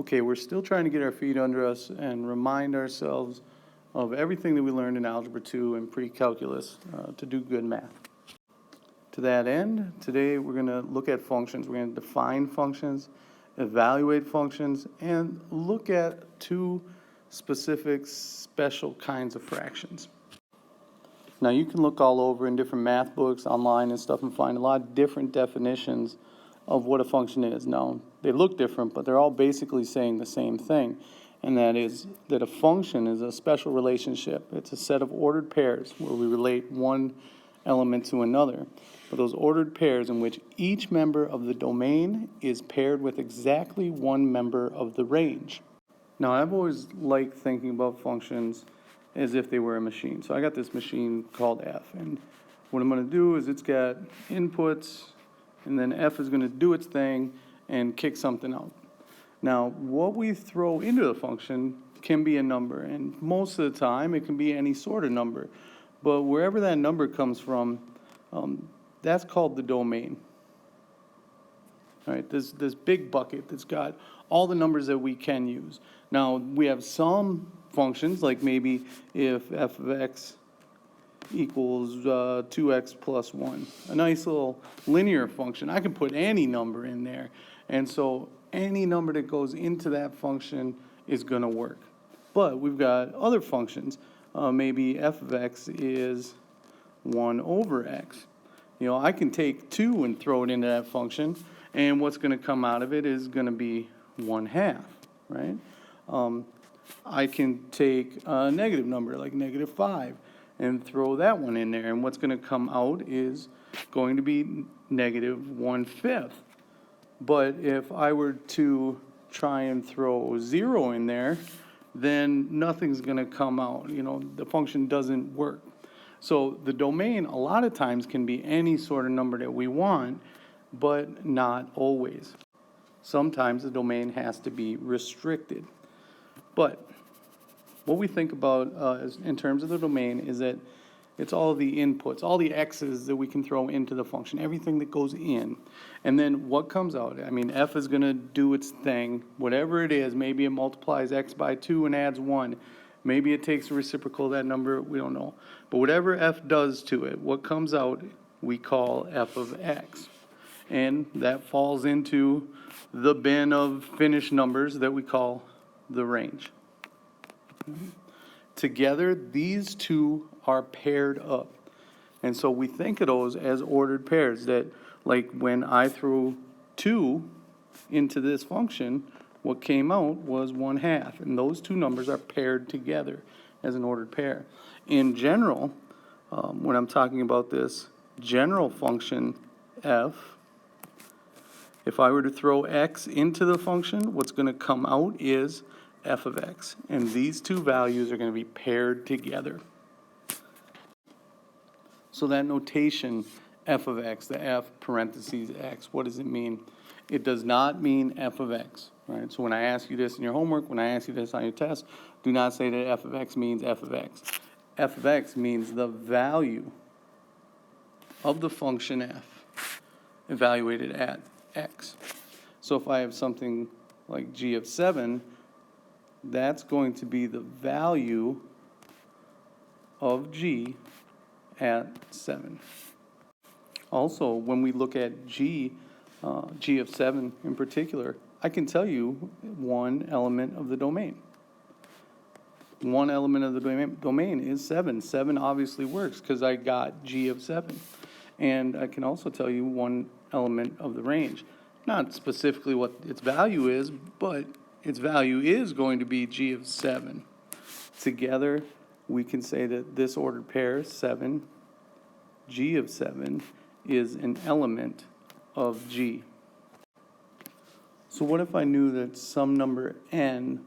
Okay, we're still trying to get our feet under us and remind ourselves of everything that we learned in Algebra 2 and pre-calculus to do good math. To that end, today we're going to look at functions. We're going to define functions, evaluate functions, and look at two specific special kinds of fractions. Now you can look all over in different math books online and stuff and find a lot of different definitions of what a function is. Now, they look different, but they're all basically saying the same thing, and that is that a function is a special relationship. It's a set of ordered pairs where we relate one element to another. But those ordered pairs in which each member of the domain is paired with exactly one member of the range. Now, I've always liked thinking about functions as if they were a machine. So I got this machine called f, and what I'm going to do is it's got inputs, and then f is going to do its thing and kick something out. Now, what we throw into the function can be a number, and most of the time it can be any sort of number. But wherever that number comes from, that's called the domain. All right, this big bucket that's got all the numbers that we can use. Now, we have some functions, like maybe if f of x equals 2x plus 1. A nice little linear function. I can put any number in there. And so any number that goes into that function is going to work. But we've got other functions. Maybe f of x is 1 over x. You know, I can take 2 and throw it into that function, and what's going to come out of it is going to be 1/2, right? I can take a negative number like -5 and throw that one in there, and what's going to come out is going to be -1/5. But if I were to try and throw 0 in there, then nothing's going to come out. You know, the function doesn't work. So the domain a lot of times can be any sort of number that we want, but not always. Sometimes the domain has to be restricted. But what we think about in terms of the domain is that it's all the inputs, all the x's that we can throw into the function, everything that goes in. And then what comes out? I mean, f is going to do its thing, whatever it is. Maybe it multiplies x by 2 and adds 1. Maybe it takes a reciprocal of that number, we don't know. But whatever f does to it, what comes out we call f of x. And that falls into the bin of finished numbers that we call the range. Together, these two are paired up. And so we think of those as ordered pairs, that like when I threw 2 into this function, what came out was 1/2. And those two numbers are paired together as an ordered pair. In general, when I'm talking about this general function f, if I were to throw x into the function, what's going to come out is f of x. And these two values are going to be paired together. So that notation, f of x, the f parentheses x, what does it mean? It does not mean f of x, right? So when I ask you this in your homework, when I ask you this on your test, do not say that f of x means f of x. F of x means the value of the function f evaluated at x. So if I have something like g of 7, that's going to be the value of g at 7. Also, when we look at g of 7 in particular, I can tell you one element of the domain. One element of the domain is 7. 7 obviously works because I got g of 7. And I can also tell you one element of the range. Not specifically what its value is, but its value is going to be g of 7. Together, we can say that this ordered pair, 7, g of 7, is an element of g. So what if I knew that some number n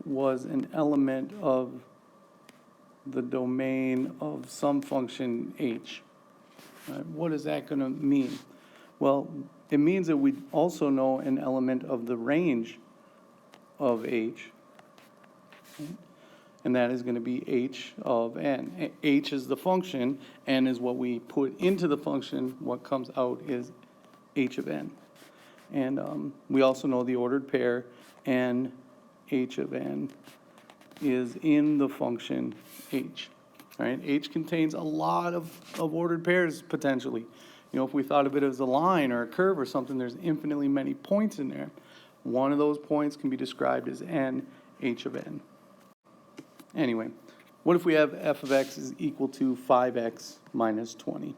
was an element of the domain of some function h? Right? What is that going to mean? Well, it means that we also know an element of the range of h, right? And that is going to be h of n. H is the function, n is what we put into the function, what comes out is h of n. And we also know the ordered pair n h of n is in the function h. All right, h contains a lot of ordered pairs potentially. You know, if we thought of it as a line or a curve or something, there's infinitely many points in there. One of those points can be described as n h of n. Anyway, what if we have f of x is equal to 5x minus 20?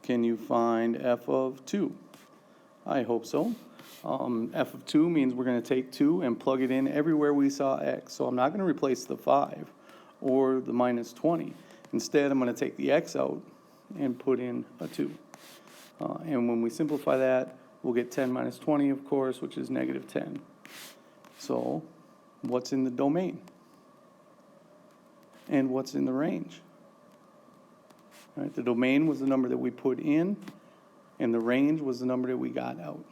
Can you find f of 2? I hope so. F of 2 means we're going to take 2 and plug it in everywhere we saw x. So I'm not going to replace the 5 or the minus 20. Instead, I'm going to take the x out and put in a 2. And when we simplify that, we'll get 10 minus 20, of course, which is negative 10. So what's in the domain? And what's in the range? All right, the domain was the number that we put in, and the range was the number that we got out.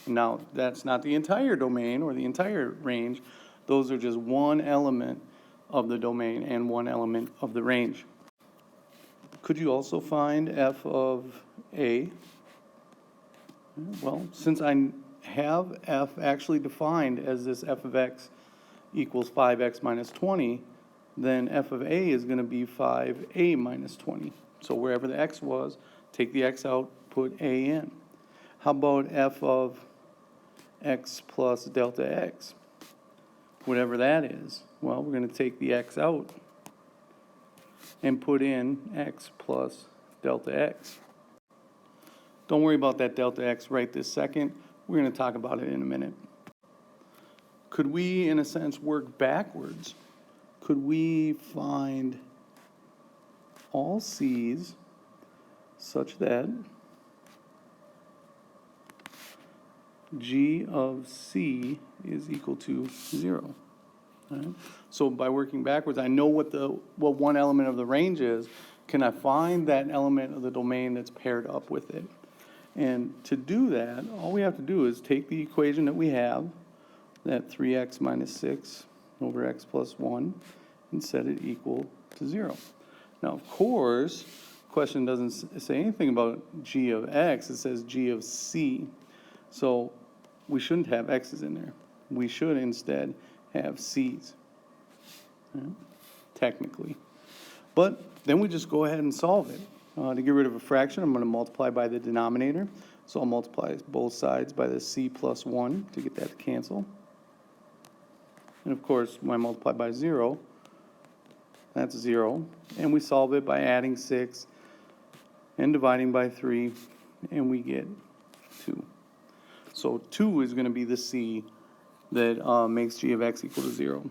Now, that's not the entire domain or the entire range. Those are just one element of the domain and one element of the range. Could you also find f of a? Well, since I have f actually defined as this f of x equals 5x minus 20, then f of a is going to be 5a minus 20. So wherever the x was, take the x out, put a in. How about f of x plus delta x? Whatever that is, well, we're going to take the x out and put in x plus delta x. Don't worry about that delta x right this second. We're going to talk about it in a minute. Could we, in a sense, work backwards? Could we find all c's such that g of c is equal to 0? Right? So by working backwards, I know what one element of the range is. Can I find that element of the domain that's paired up with it? And to do that, all we have to do is take the equation that we have, that 3x minus 6 over x plus 1, and set it equal to 0. Now, of course, the question doesn't say anything about g of x. It says g of c. So we shouldn't have x's in there. We should instead have c's, right? Technically. But then we just go ahead and solve it. To get rid of a fraction, I'm going to multiply by the denominator. So I'll multiply both sides by the c plus 1 to get that to cancel. And of course, when I multiply by 0, that's 0. And we solve it by adding 6 and dividing by 3, and we get 2. So 2 is going to be the c that makes g of x equal to 0.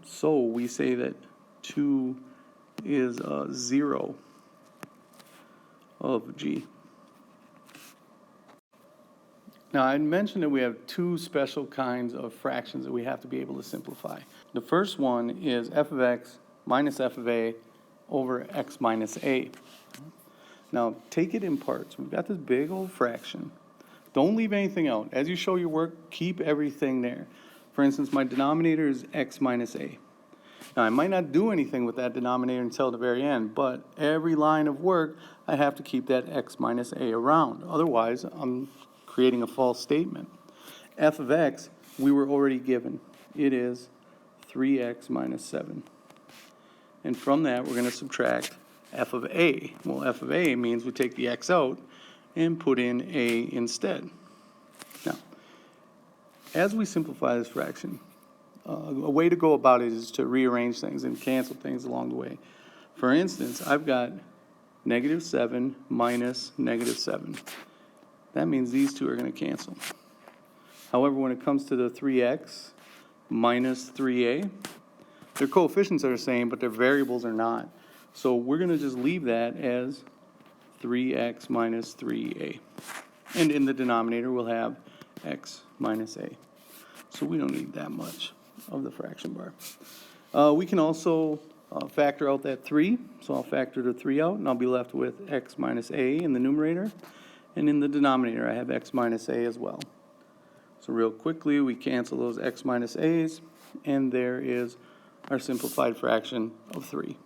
So we say that 2 is 0 of g. Now, I mentioned that we have two special kinds of fractions that we have to be able to simplify. The first one is f of x minus f of a over x minus a. Now, take it in parts. We've got this big old fraction. Don't leave anything out. As you show your work, keep everything there. For instance, my denominator is x minus a. Now, I might not do anything with that denominator until the very end, but every line of work, I have to keep that x minus a around. Otherwise, I'm creating a false statement. F of x, we were already given. It is 3x minus 7. And from that, we're going to subtract f of a. Well, f of a means we take the x out and put in a instead. Now, as we simplify this fraction, a way to go about it is to rearrange things and cancel things along the way. For instance, I've got negative 7 minus negative 7. That means these two are going to cancel. However, when it comes to the 3x minus 3a, their coefficients are the same, but their variables are not. So we're going to just leave that as 3x minus 3a. And in the denominator, we'll have x minus a. So we don't need that much of the fraction bar. We can also factor out that 3. So I'll factor the 3 out, and I'll be left with x minus a in the numerator. And in the denominator, I have x minus a as well. So real quickly, we cancel those x minus a's, and there is our simplified fraction of 3.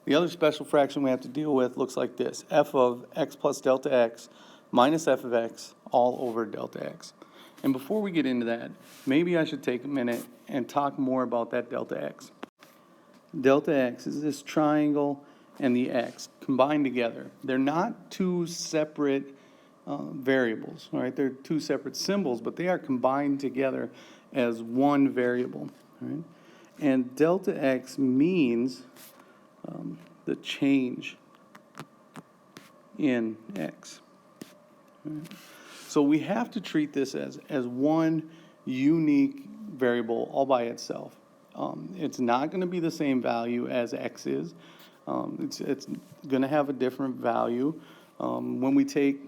The other special fraction we have to deal with looks like this. F of x plus delta x minus f of x all over delta x. And before we get into that, maybe I should take a minute and talk more about that delta x. Delta x is this triangle and the x combined together. They're not two separate variables, all right? They're two separate symbols, but they are combined together as one variable, all right? And delta x means the change in x. Right? So we have to treat this as one unique variable all by itself. It's not going to be the same value as x is. It's going to have a different value. When we take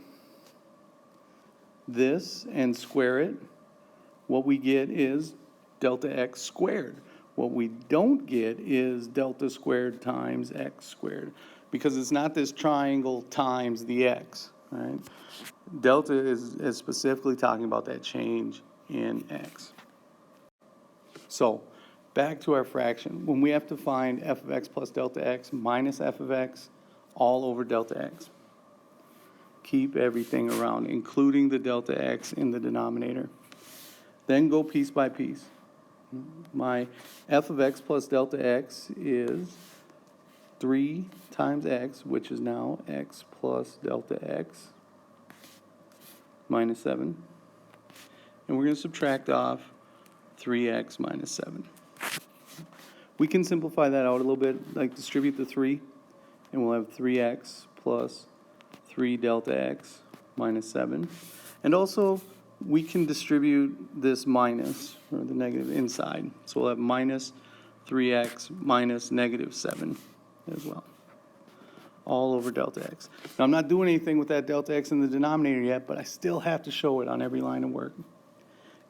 this and square it, what we get is delta x squared. What we don't get is delta squared times x squared, because it's not this triangle times the x, right? Delta is specifically talking about that change in x. So back to our fraction. When we have to find f of x plus delta x minus f of x all over delta x, keep everything around, including the delta x in the denominator. Then go piece by piece. My f of x plus delta x is 3 times x, which is now x plus delta x minus 7. And we're going to subtract off 3x minus 7. We can simplify that out a little bit, like distribute the 3, and we'll have 3x plus 3 delta x minus 7. And also, we can distribute this minus, or the negative, inside. So we'll have minus 3x minus negative 7 as well, all over delta x. Now, I'm not doing anything with that delta x in the denominator yet, but I still have to show it on every line of work.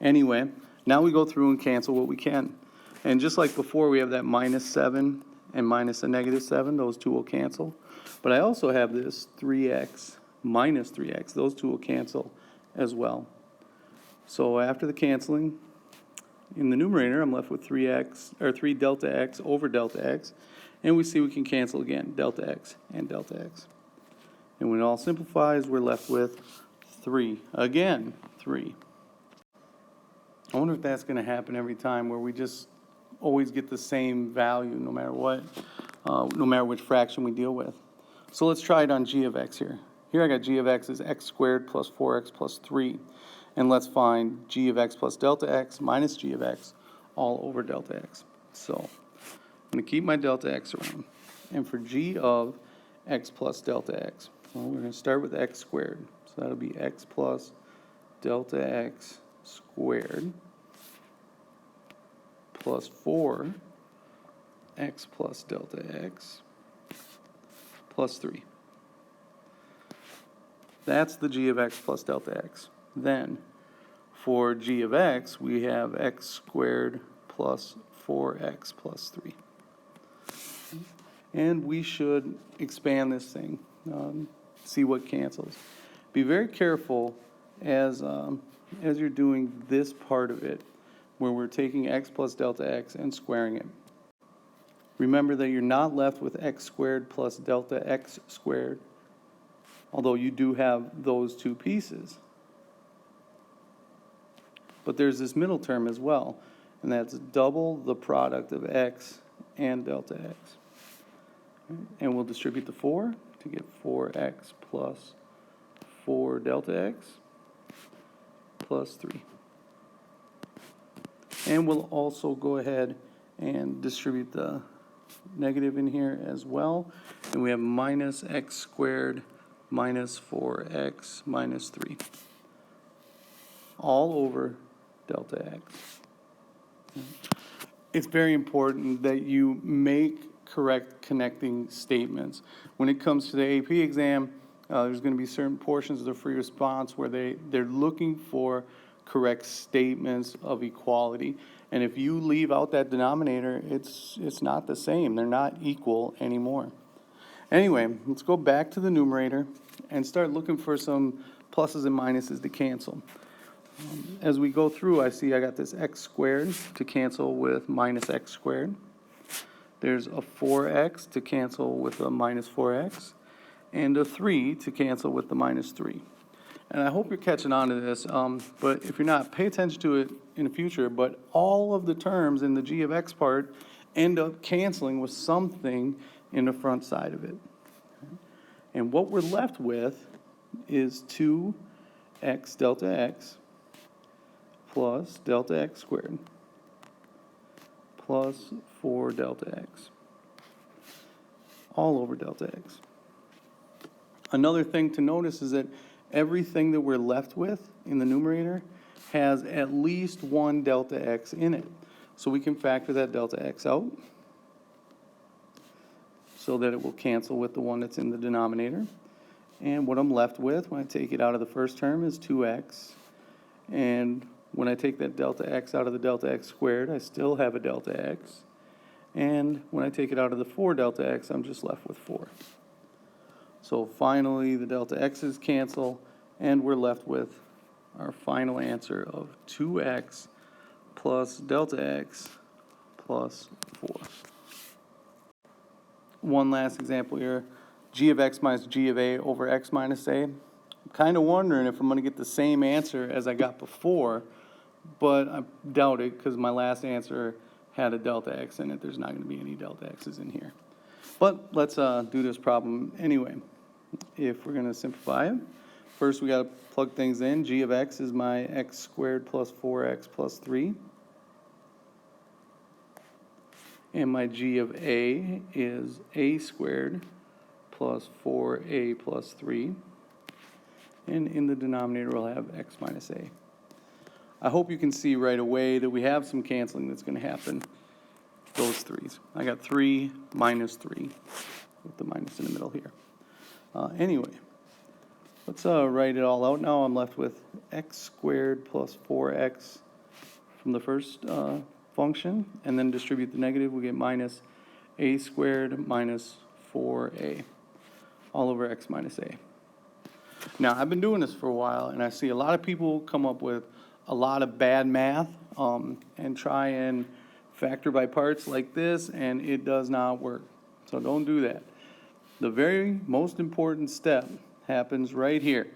Anyway, now we go through and cancel what we can. And just like before, we have that minus 7 and minus a negative 7. Those two will cancel. But I also have this 3x minus 3x. Those two will cancel as well. So after the canceling, in the numerator, I'm left with 3x, or 3 delta x over delta x. And we see we can cancel again, delta x and delta x. And when it all simplifies, we're left with 3. Again, 3. I wonder if that's going to happen every time, where we just always get the same value no matter what, no matter which fraction we deal with. So let's try it on g of x here. Here I got g of x is x squared plus 4x plus 3. And let's find g of x plus delta x minus g of x all over delta x. So I'm going to keep my delta x around. And for g of x plus delta x, well, we're going to start with x squared. So that'll be x plus delta x squared plus 4x plus delta x plus 3. That's the g of x plus delta x. Then, for g of x, we have x squared plus 4x plus 3. And we should expand this thing, see what cancels. Be very careful as you're doing this part of it, where we're taking x plus delta x and squaring it. Remember that you're not left with x squared plus delta x squared, although you do have those two pieces. But there's this middle term as well, and that's double the product of x and delta x. And we'll distribute the 4 to get 4x plus 4 delta x plus 3. And we'll also go ahead and distribute the negative in here as well. And we have minus x squared minus 4x minus 3. All over delta x. It's very important that you make correct connecting statements. When it comes to the AP exam, there's going to be certain portions of the free response where they're looking for correct statements of equality. And if you leave out that denominator, it's not the same. They're not equal anymore. Anyway, let's go back to the numerator and start looking for some pluses and minuses to cancel. As we go through, I see I got this x squared to cancel with minus x squared. There's a 4x to cancel with a minus 4x, and a 3 to cancel with the minus 3. And I hope you're catching on to this, but if you're not, pay attention to it in the future. But all of the terms in the g of x part end up canceling with something in the front side of it. And what we're left with is 2x delta x plus delta x squared plus 4 delta x, all over delta x. Another thing to notice is that everything that we're left with in the numerator has at least one delta x in it. So we can factor that delta x out so that it will cancel with the one that's in the denominator. And what I'm left with when I take it out of the first term is 2x. And when I take that delta x out of the delta x squared, I still have a delta x. And when I take it out of the 4 delta x, I'm just left with 4. So finally, the delta x's cancel, and we're left with our final answer of 2x plus delta x plus 4. One last example here, g of x minus g of a over x minus a. I'm kind of wondering if I'm going to get the same answer as I got before, but I doubt it because my last answer had a delta x in it. There's not going to be any delta x's in here. But let's do this problem anyway. If we're going to simplify it, first we got to plug things in. G of x is my x squared plus 4x plus 3. And my g of a is a squared plus 4a plus 3. And in the denominator we'll have x minus a. I hope you can see right away that we have some canceling that's going to happen. Those 3's. I got 3 minus 3 with the minus in the middle here. Anyway, let's write it all out now. I'm left with x squared plus 4x from the first function, and then distribute the negative. We get minus a squared minus 4a, all over x minus a. Now, I've been doing this for a while, and I see a lot of people come up with a lot of bad math and try and factor by parts like this, and it does not work. So don't do that. The very most important step happens right here.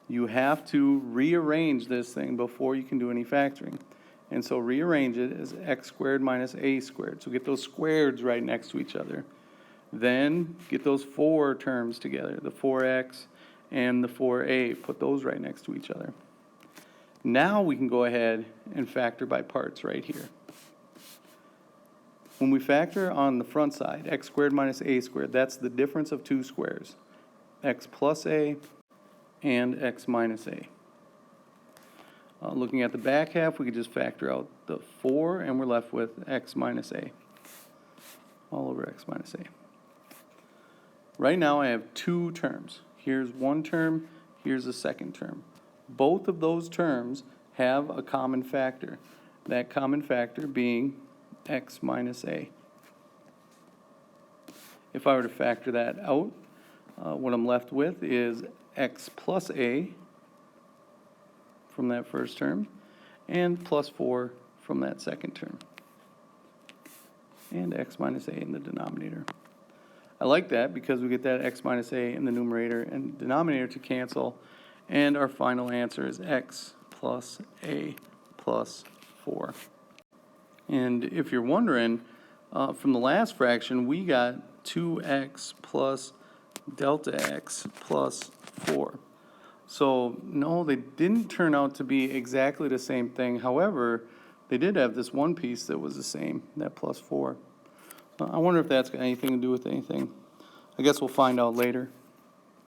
You have to rearrange this thing before you can do any factoring. And so rearrange it as x squared minus a squared. So get those squareds right next to each other. Then get those 4 terms together, the 4x and the 4a. Put those right next to each other. Now we can go ahead and factor by parts right here. When we factor on the front side, x squared minus a squared, that's the difference of 2 squares, x plus a and x minus a. Looking at the back half, we could just factor out the 4, and we're left with x minus a, all over x minus a. Right now I have 2 terms. Here's one term, here's a second term. Both of those terms have a common factor, that common factor being x minus a. If I were to factor that out, what I'm left with is x plus a from that first term and plus 4 from that second term, and x minus a in the denominator. I like that because we get that x minus a in the numerator and denominator to cancel, and our final answer is x plus a plus 4. And if you're wondering, from the last fraction, we got 2x plus delta x plus 4. So, no, they didn't turn out to be exactly the same thing. However, they did have this one piece that was the same, that plus 4. I wonder if that's got anything to do with anything. I guess we'll find out later.